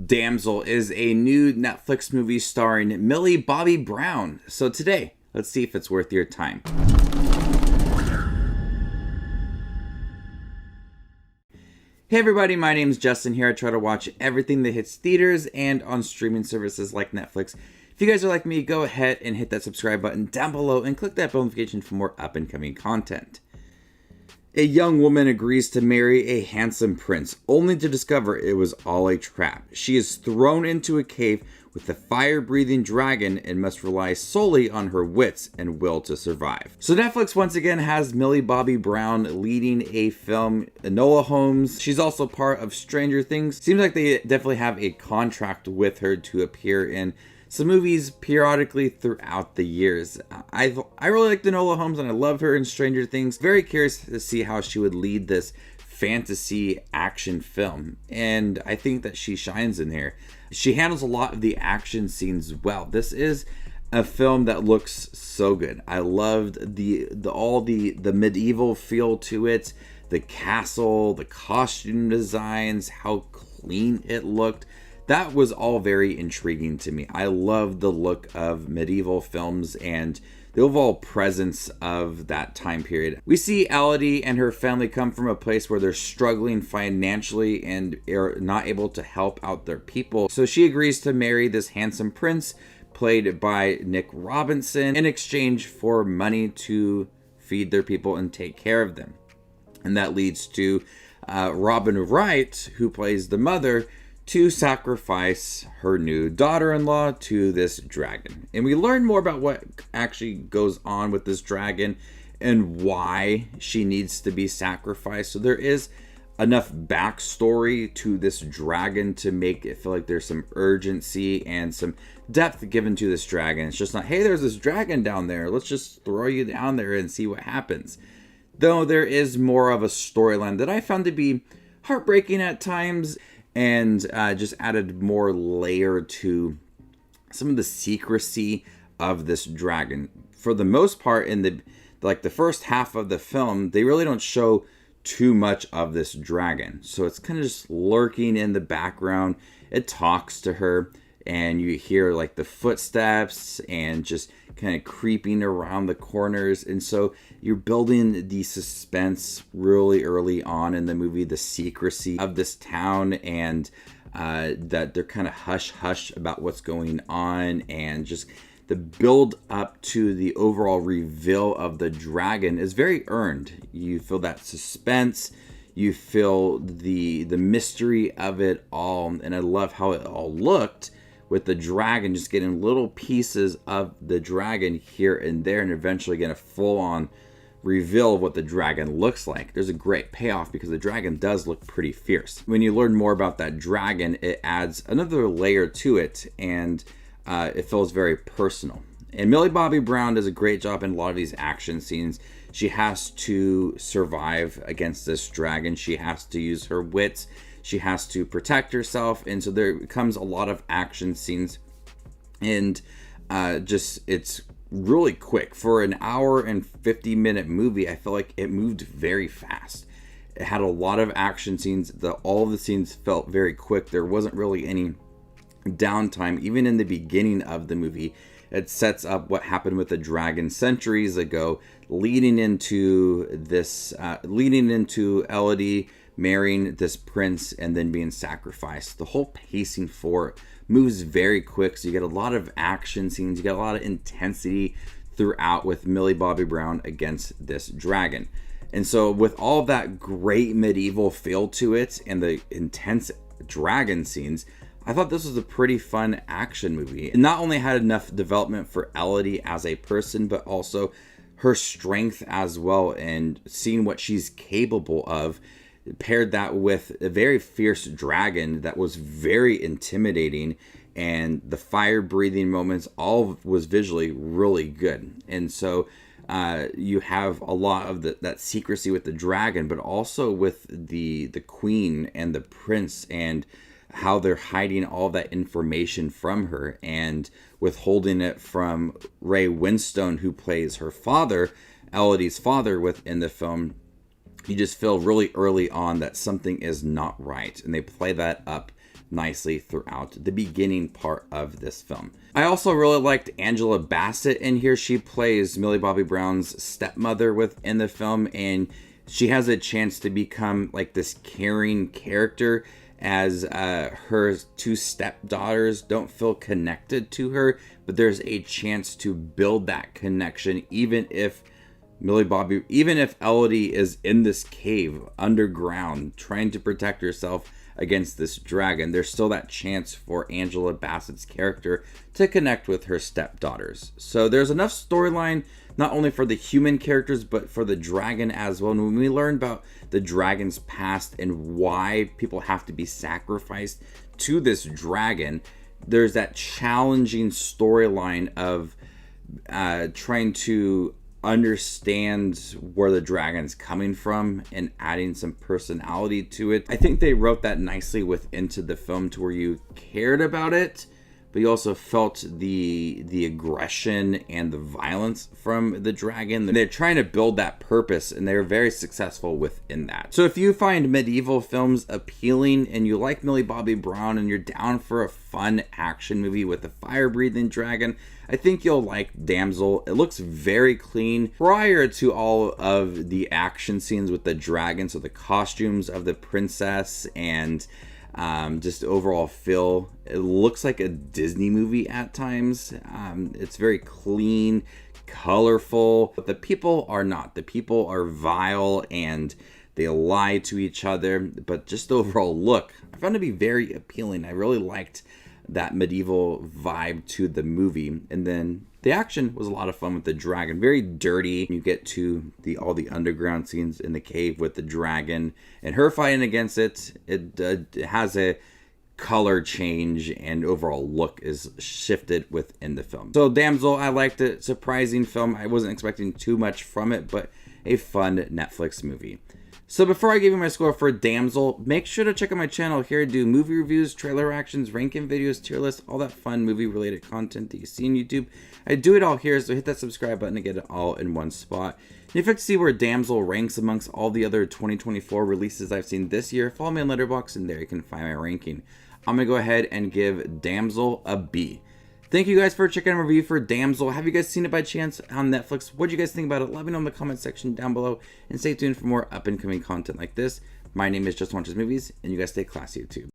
Damsel is a new Netflix movie starring Millie Bobby Brown. So today, let's see if it's worth your time. Hey everybody, my name is Justin here. I try to watch everything that hits theaters and on streaming services like Netflix. If you guys are like me, go ahead and hit that subscribe button down below and click that bell notification for more up and coming content. A young woman agrees to marry a handsome prince, only to discover it was all a trap. She is thrown into a cave with a fire-breathing dragon and must rely solely on her wits and will to survive. So Netflix once again has Millie Bobby Brown leading a film, Enola Holmes. She's also part of Stranger Things. Seems like they definitely have a contract with her to appear in some movies periodically throughout the years. I really like Enola Holmes and I love her in Stranger Things. Very curious to see how she would lead this fantasy action film. And I think that she shines in here. She handles a lot of the action scenes well. This is a film that looks so good. I loved the medieval feel to it, the castle, the costume designs, how clean it looked. That was all very intriguing to me. I love the look of medieval films and the overall presence of that time period. We see Elodie and her family come from a place where they're struggling financially and are not able to help out their people. So she agrees to marry this handsome prince, played by Nick Robinson, in exchange for money to feed their people and take care of them. And that leads to Robin Wright, who plays the mother, to sacrifice her new daughter-in-law to this dragon. And we learn more about what actually goes on with this dragon and why she needs to be sacrificed. So there is enough backstory to this dragon to make it feel like there's some urgency and some depth given to this dragon. It's just not, hey, there's this dragon down there, let's just throw you down there and see what happens. Though there is more of a storyline that I found to be heartbreaking at times, and just added more layer to some of the secrecy of this dragon. For the most part, in the first half of the film, they really don't show too much of this dragon. So it's kind of just lurking in the background. It talks to her, and you hear like the footsteps and just kind of creeping around the corners. And so you're building the suspense really early on in the movie, the secrecy of this town, and that they're kind of hush-hush about what's going on, and just the build up to the overall reveal of the dragon is very earned. You feel that suspense, you feel the mystery of it all, and I love how it all looked, with the dragon just getting little pieces of the dragon here and there, and eventually getting a full-on reveal of what the dragon looks like. There's a great payoff because the dragon does look pretty fierce. When you learn more about that dragon, it adds another layer to it, and it feels very personal. And Millie Bobby Brown does a great job in a lot of these action scenes. She has to survive against this dragon. She has to use her wits. She has to protect herself, and so there becomes a lot of action scenes, and it's really quick. For an hour and 50-minute movie, I feel like it moved very fast. It had a lot of action scenes. All of the scenes felt very quick. There wasn't really any downtime. Even in the beginning of the movie, it sets up what happened with the dragon centuries ago, leading into Elodie marrying this prince and then being sacrificed. The whole pacing for it moves very quick, so you get a lot of action scenes, you get a lot of intensity throughout with Millie Bobby Brown against this dragon. And so with all that great medieval feel to it and the intense dragon scenes, I thought this was a pretty fun action movie. It not only had enough development for Elodie as a person, but also her strength as well, and seeing what she's capable of. Paired that with a very fierce dragon that was very intimidating, and the fire breathing moments, all was visually really good. And so you have a lot of that secrecy with the dragon, but also with the queen and the prince, and how they're hiding all that information from her and withholding it from Ray Winstone, who plays her father, Elodie's father, within the film. You just feel really early on that something is not right, and they play that up nicely throughout the beginning part of this film. I also really liked Angela Bassett in here. She plays Millie Bobby Brown's stepmother within the film, and she has a chance to become like this caring character as her two stepdaughters don't feel connected to her, but there's a chance to build that connection even if Elodie is in this cave underground trying to protect herself against this dragon. There's still that chance for Angela Bassett's character to connect with her stepdaughters. So there's enough storyline not only for the human characters but for the dragon as well. And when we learn about the dragon's past and why people have to be sacrificed to this dragon, there's that challenging storyline of trying to understand where the dragon's coming from and adding some personality to it. I think they wrote that nicely into the film to where you cared about it, but you also felt the aggression and the violence from the dragon. They're trying to build that purpose, and they're very successful within that. So if you find medieval films appealing and you like Millie Bobby Brown and you're down for a fun action movie with a fire-breathing dragon, I think you'll like Damsel. It looks very clean prior to all of the action scenes with the dragon, so the costumes of the princess and just overall feel. It looks like a Disney movie at times. It's very clean, colorful, but the people are not. The people are vile and they lie to each other, but just the overall look I found to be very appealing. I really liked that medieval vibe to the movie. And then the action was a lot of fun with the dragon. Very dirty. You get to all the underground scenes in the cave with the dragon and her fighting against it. It has a color change and overall look is shifted within the film. So Damsel, I liked it. Surprising film. I wasn't expecting too much from it, but a fun Netflix movie. So before I give you my score for Damsel, make sure to check out my channel here. I do movie reviews, trailer reactions, ranking videos, tier lists, all that fun movie related content that you see on YouTube. I do it all here, so hit that subscribe button to get it all in one spot. And if you'd like to see where Damsel ranks amongst all the other 2024 releases I've seen this year, follow me on Letterboxd and there you can find my ranking. I'm going to go ahead and give Damsel a B. Thank you guys for checking out my review for Damsel. Have you guys seen it by chance on Netflix? What do you guys think about it? Let me know in the comment section down below. And stay tuned for more up and coming content like this. My name is Just Watches Movies, and you guys stay classy, YouTube.